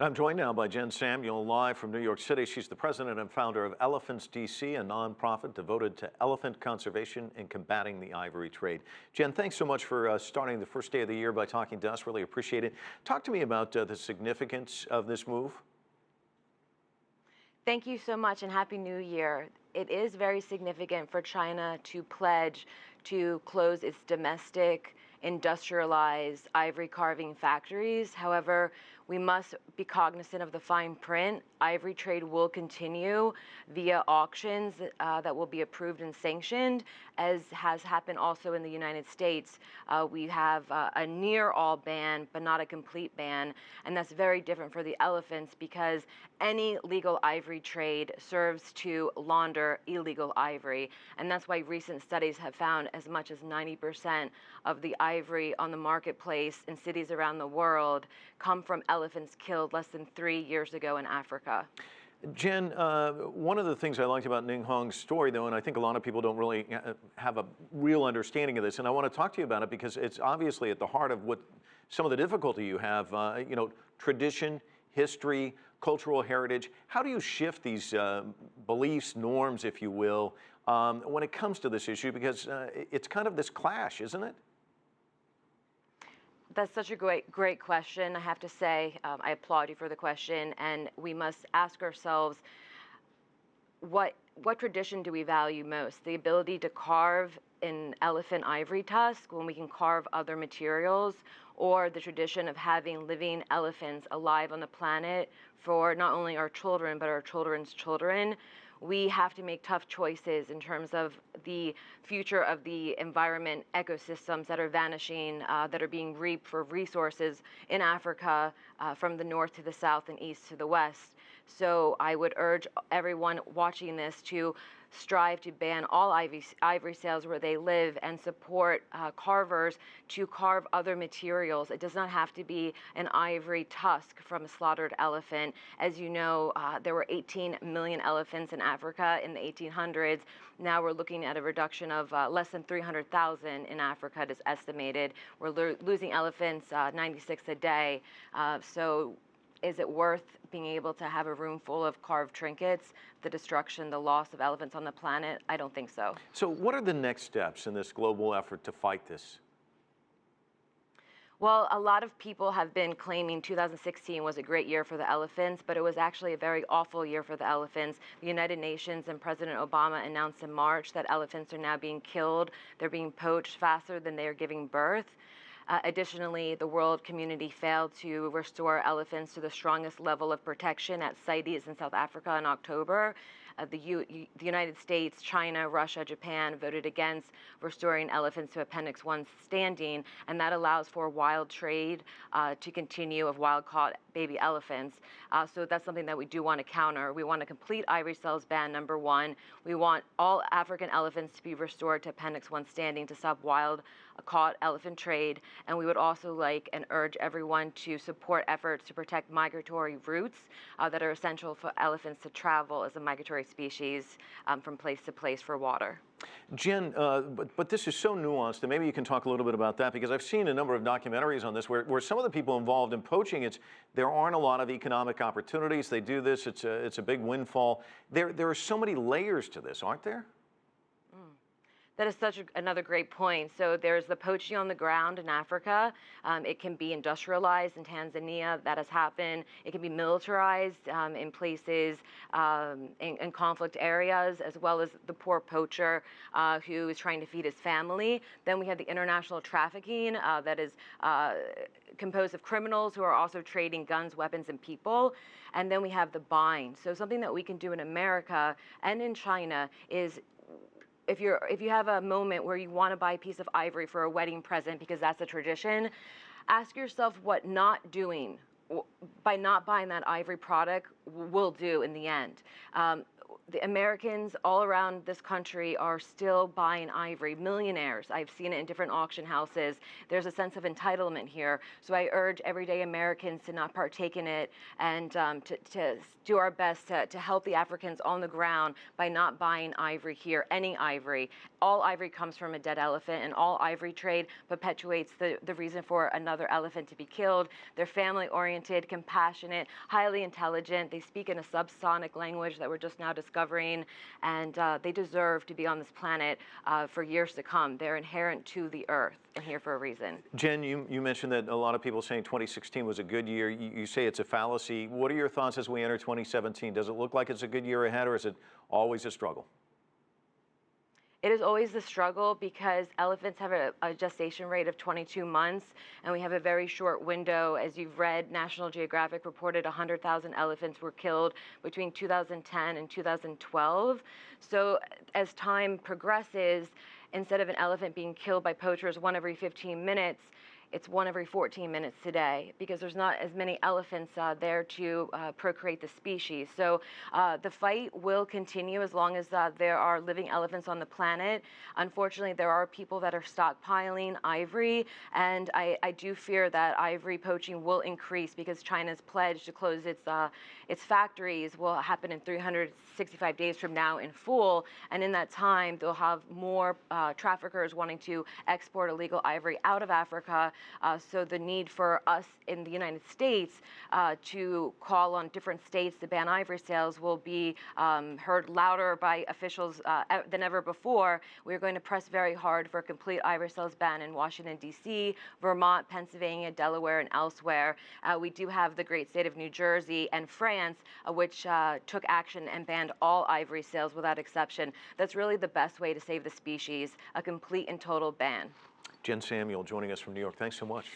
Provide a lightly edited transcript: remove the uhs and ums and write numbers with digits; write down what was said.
I'm joined now by Jen Samuel, live from New York City. She's the president and founder of Elephants DC, a nonprofit devoted to elephant conservation and combating the ivory trade. Jen, thanks so much for starting the first day of the year by talking to us. Really appreciate it. Talk to me about the significance of this move. Thank you so much and Happy New Year. It is very significant for China to pledge to close its domestic industrialized ivory carving factories. However, we must be cognizant of the fine print. Ivory trade will continue via auctions that will be approved and sanctioned, as has happened also in the United States. We have a near all ban, but not a complete ban, and that's very different for the elephants because any legal ivory trade serves to launder illegal ivory, and that's why recent studies have found as much as 90% of the ivory on the marketplace in cities around the world come from elephants killed less than 3 years ago in Africa. Jen, one of the things I liked about Ning Hong's story, though, and I think a lot of people don't really have a real understanding of this, and I want to talk to you about it because it's obviously at the heart of what some of the difficulty you have, tradition, history, cultural heritage. How do you shift these beliefs, norms, if you will, when it comes to this issue? Because it's kind of this clash, isn't it? That's such a great question. I have to say, I applaud you for the question, and we must ask ourselves, what tradition do we value most? The ability to carve an elephant ivory tusk when we can carve other materials, or the tradition of having living elephants alive on the planet for not only our children, but our children's children? We have to make tough choices in terms of the future of the environment ecosystems that are vanishing, that are being reaped for resources in Africa, from the north to the south and east to the west. So I would urge everyone watching this to strive to ban all ivory sales where they live and support carvers to carve other materials. It does not have to be an ivory tusk from a slaughtered elephant. As you know, there were 18 million elephants in Africa in the 1800s. Now we're looking at a reduction of less than 300,000 in Africa, it is estimated. We're losing elephants 96 a day. So is it worth being able to have a room full of carved trinkets, the destruction, the loss of elephants on the planet? I don't think so. So what are the next steps in this global effort to fight this? Well, a lot of people have been claiming 2016 was a great year for the elephants, but it was actually a very awful year for the elephants. The United Nations and President Obama announced in March that elephants are now being killed. They're being poached faster than they are giving birth. Additionally, the world community failed to restore elephants to the strongest level of protection at CITES in South Africa in October. The United States, China, Russia, Japan voted against restoring elephants to Appendix 1 standing, and that allows for wild trade to continue of wild-caught baby elephants. So that's something that we do want to counter. We want a complete ivory sales ban, number one. We want all African elephants to be restored to Appendix 1 standing to stop wild-caught elephant trade. And we would also like and urge everyone to support efforts to protect migratory routes that are essential for elephants to travel as a migratory species from place to place for water. Jen, but this is so nuanced, and maybe you can talk a little bit about that, because I've seen a number of documentaries on this where some of the people involved in poaching, there aren't a lot of economic opportunities. They do this, it's a big windfall. There are so many layers to this, aren't there? That is another great point. So there's the poaching on the ground in Africa. It can be industrialized in Tanzania. That has happened. It can be militarized in places in conflict areas, as well as the poor poacher who is trying to feed his family. Then we have the international trafficking that is composed of criminals who are also trading guns, weapons, and people. And then we have the buying. So something that we can do in America and in China is, if you have a moment where you want to buy a piece of ivory for a wedding present because that's a tradition, ask yourself what not doing by not buying that ivory product will do in the end. The Americans all around this country are still buying ivory, millionaires. I've seen it in different auction houses. There's a sense of entitlement here. So I urge everyday Americans to not partake in it and to do our best to help the Africans on the ground by not buying ivory here, any ivory. All ivory comes from a dead elephant, and all ivory trade perpetuates the reason for another elephant to be killed. They're family-oriented, compassionate, highly intelligent. They speak in a subsonic language that we're just now discovering, and they deserve to be on this planet for years to come. They're inherent to the earth and here for a reason. Jen, you mentioned that a lot of people saying 2016 was a good year. You say it's a fallacy. What are your thoughts as we enter 2017? Does it look like it's a good year ahead, or is it always a struggle? It is always the struggle because elephants have a gestation rate of 22 months, and we have a very short window. As you've read, National Geographic reported 100,000 elephants were killed between 2010 and 2012. So as time progresses, instead of an elephant being killed by poachers 1 every 15 minutes, it's 1 every 14 minutes today because there's not as many elephants there to procreate the species. So the fight will continue as long as there are living elephants on the planet. Unfortunately, there are people that are stockpiling ivory, and I do fear that ivory poaching will increase because China's pledge to close its factories will happen in 365 days from now in full, and in that time, they'll have more traffickers wanting to export illegal ivory out of Africa. So the need for us in the United States to call on different states to ban ivory sales will be heard louder by officials than ever before. We're going to press very hard for a complete ivory sales ban in Washington, D.C., Vermont, Pennsylvania, Delaware, and elsewhere. We do have the great state of New Jersey and France, which took action and banned all ivory sales without exception. That's really the best way to save the species, a complete and total ban. Jen Samuel joining us from New York. Thanks so much.